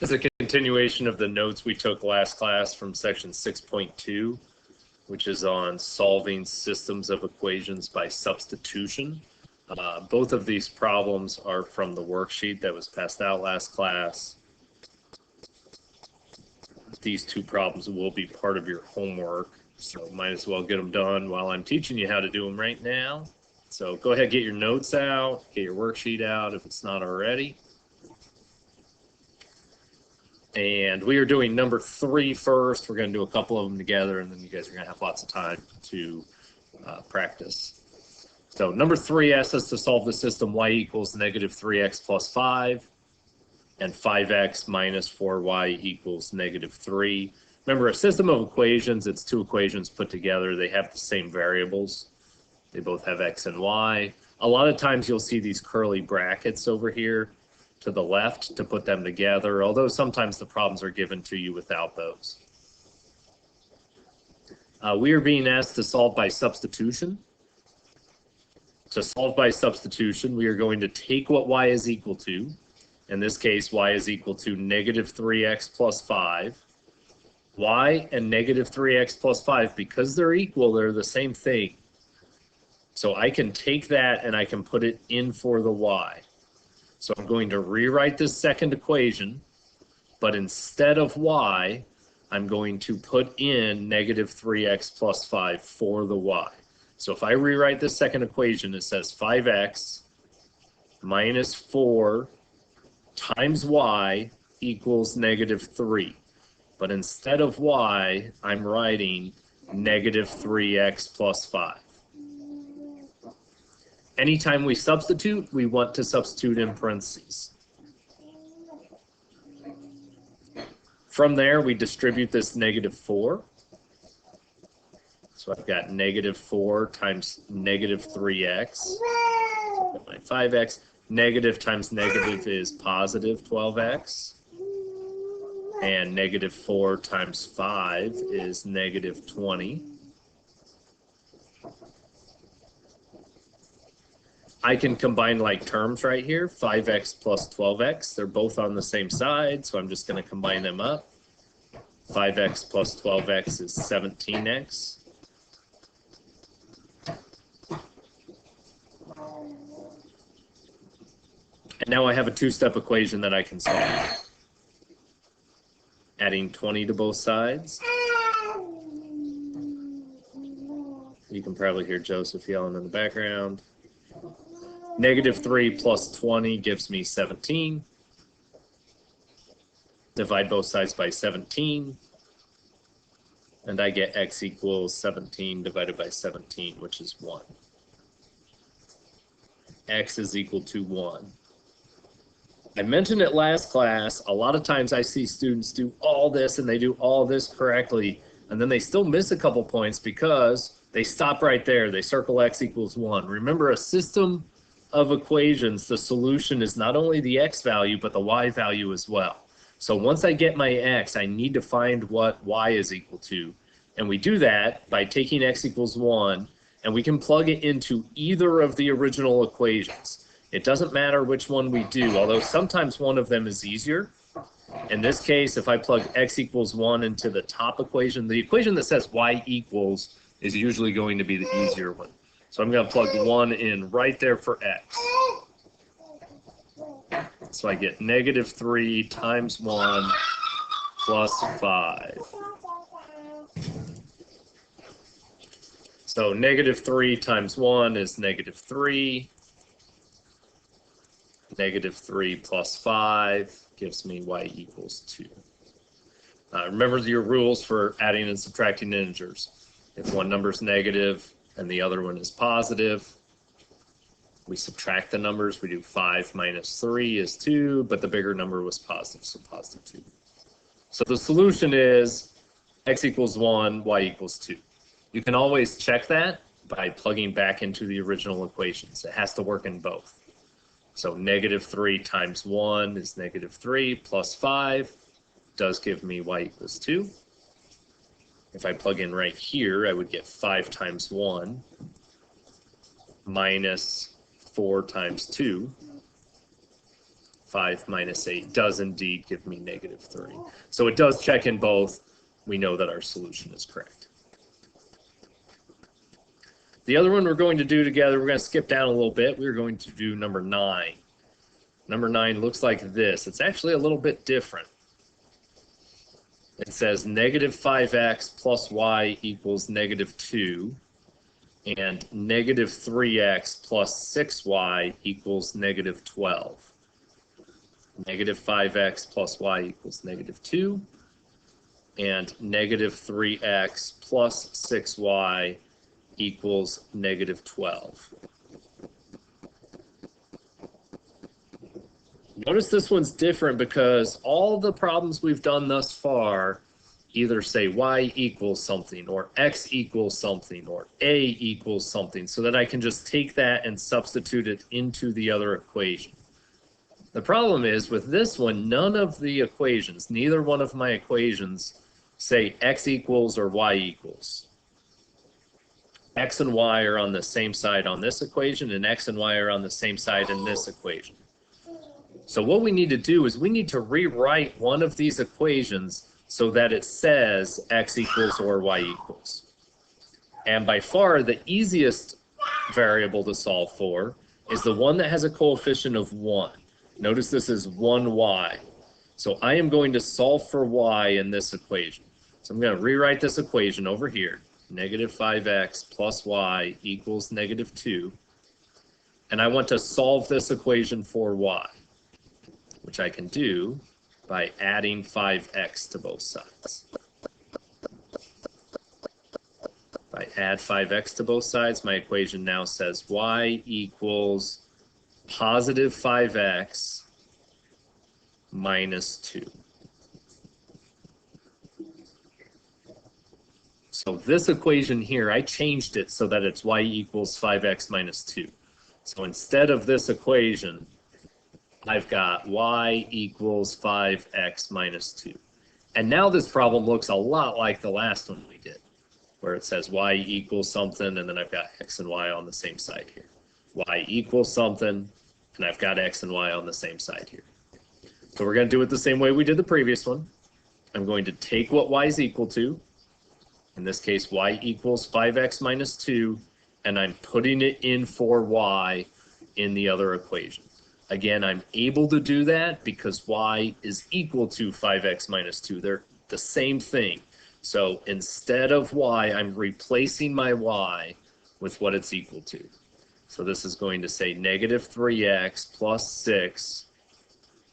As a continuation of the notes we took last class from section 6.2, which is on solving systems of equations by substitution. Both of these problems are from the worksheet that was passed out last class. These two problems will be part of your homework, so might as well get them done while I'm teaching you how to do them right now. So go ahead, get your notes out, get your worksheet out if it's not already. And we are doing number 3 first. We're going to do a couple of them together, and then you guys are going to have lots of time to practice. So number 3 asks us to solve the system y equals negative 3x plus 5 and 5x minus 4y equals negative 3. Remember, a system of equations, it's two equations put together. They have the same variables. They both have x and y. A lot of times you'll see these curly brackets over here to the left to put them together, although sometimes the problems are given to you without those. We are being asked to solve by substitution. To solve by substitution, we are going to take what y is equal to. In this case, y is equal to negative 3x plus 5. Y and negative 3x plus 5, because they're equal, they're the same thing. So I can take that and I can put it in for the y. So I'm going to rewrite this second equation, but instead of y, I'm going to put in negative 3x plus 5 for the y. So if I rewrite this second equation, it says 5x minus 4 times y equals negative 3. But instead of y, I'm writing negative 3x plus 5. Anytime we substitute, we want to substitute in parentheses. From there, we distribute this negative 4. So I've got negative 4 times negative 3x. So my 5x. Negative times negative is positive 12x. And negative 4 times 5 is negative 20. I can combine like terms right here, 5x plus 12x. They're both on the same side, so I'm just going to combine them up. 5x plus 12x is 17x. And now I have a two-step equation that I can solve. Adding 20 to both sides. You can probably hear Joseph yelling in the background. Negative 3 plus 20 gives me 17. Divide both sides by 17. And I get x equals 17 divided by 17, which is 1. X is equal to 1. I mentioned it last class, a lot of times I see students do all this and they do all this correctly, and then they still miss a couple points because they stop right there. They circle x equals 1. Remember, a system of equations, the solution is not only the x value, but the y value as well. So once I get my x, I need to find what y is equal to. And we do that by taking x equals 1, and we can plug it into either of the original equations. It doesn't matter which one we do, although sometimes one of them is easier. In this case, if I plug x equals 1 into the top equation, the equation that says y equals is usually going to be the easier one. So I'm going to plug 1 in right there for x. So I get negative 3 times 1 plus 5. So negative 3 times 1 is negative 3. Negative 3 plus 5 gives me y equals 2. Remember your rules for adding and subtracting integers. If one number is negative and the other one is positive, we subtract the numbers. We do 5 minus 3 is 2, but the bigger number was positive, so positive 2. So the solution is x equals 1, y equals 2. You can always check that by plugging back into the original equations. It has to work in both. So negative 3 times 1 is negative 3 plus 5 does give me y equals 2. If I plug in right here, I would get 5 times 1 minus 4 times 2. 5 minus 8 does indeed give me negative 3. So it does check in both. We know that our solution is correct. The other one we're going to do together, we're going to skip down a little bit. We're going to do number 9. Number 9 looks like this. It's actually a little bit different. It says negative 5x plus y equals negative 2, and negative 3x plus 6y equals negative 12. Negative 5x plus y equals negative 2, and negative 3x plus 6y equals negative 12. Notice this one's different because all the problems we've done thus far either say y equals something or x equals something or a equals something, so that I can just take that and substitute it into the other equation. The problem is with this one, none of the equations, neither one of my equations say x equals or y equals. X and y are on the same side on this equation, and x and y are on the same side in this equation. So what we need to do is we need to rewrite one of these equations so that it says x equals or y equals. And by far the easiest variable to solve for is the one that has a coefficient of 1. Notice this is 1y. So I am going to solve for y in this equation. So I'm going to rewrite this equation over here. Negative 5x plus y equals negative 2. And I want to solve this equation for y, which I can do by adding 5x to both sides. If I add 5x to both sides, my equation now says y equals positive 5x minus 2. So this equation here, I changed it so that it's y equals 5x minus 2. So instead of this equation, I've got y equals 5x minus 2. And now this problem looks a lot like the last one we did, where it says y equals something, and then I've got x and y on the same side here. Y equals something, and I've got x and y on the same side here. So we're going to do it the same way we did the previous one. I'm going to take what y is equal to, in this case y equals 5x minus 2, and I'm putting it in for y in the other equation. Again, I'm able to do that because y is equal to 5x minus 2. They're the same thing. So instead of y, I'm replacing my y with what it's equal to. So this is going to say negative 3x plus 6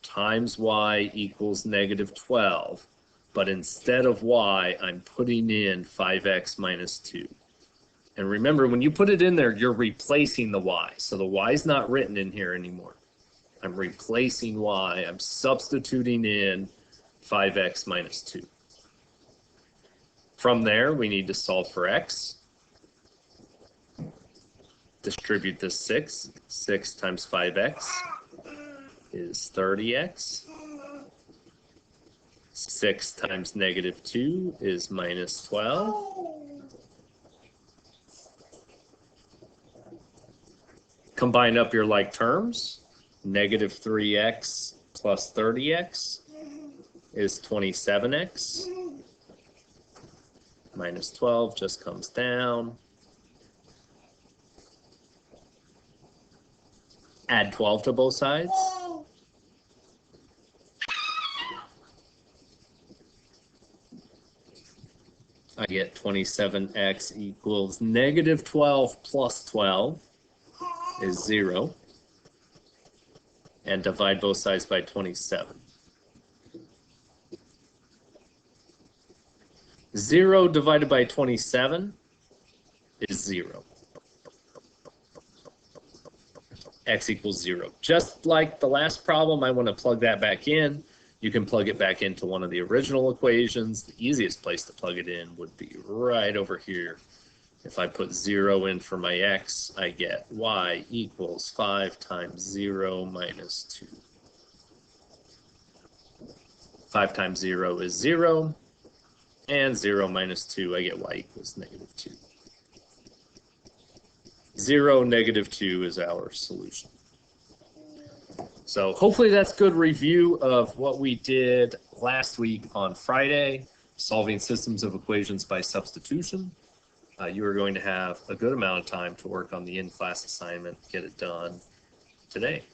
times y equals negative 12. But instead of y, I'm putting in 5x minus 2. And remember, when you put it in there, you're replacing the y. So the y is not written in here anymore. I'm replacing y. I'm substituting in 5x minus 2. From there, we need to solve for x. Distribute this 6. 6 times 5x is 30x. 6 times negative 2 is minus 12. Combine up your like terms. Negative 3x plus 30x is 27x. Minus 12 just comes down. Add 12 to both sides. I get 27x equals negative 12 plus 12 is 0. And divide both sides by 27. 0 divided by 27 is 0. X equals 0. Just like the last problem, I want to plug that back in. You can plug it back into one of the original equations. The easiest place to plug it in would be right over here. If I put 0 in for my x, I get y equals 5 times 0 minus 2. 5 times 0 is 0, and 0 minus 2, I get y equals negative 2. 0, negative 2 is our solution. So hopefully that's good review of what we did last week on Friday, solving systems of equations by substitution. You are going to have a good amount of time to work on the in-class assignment, get it done today.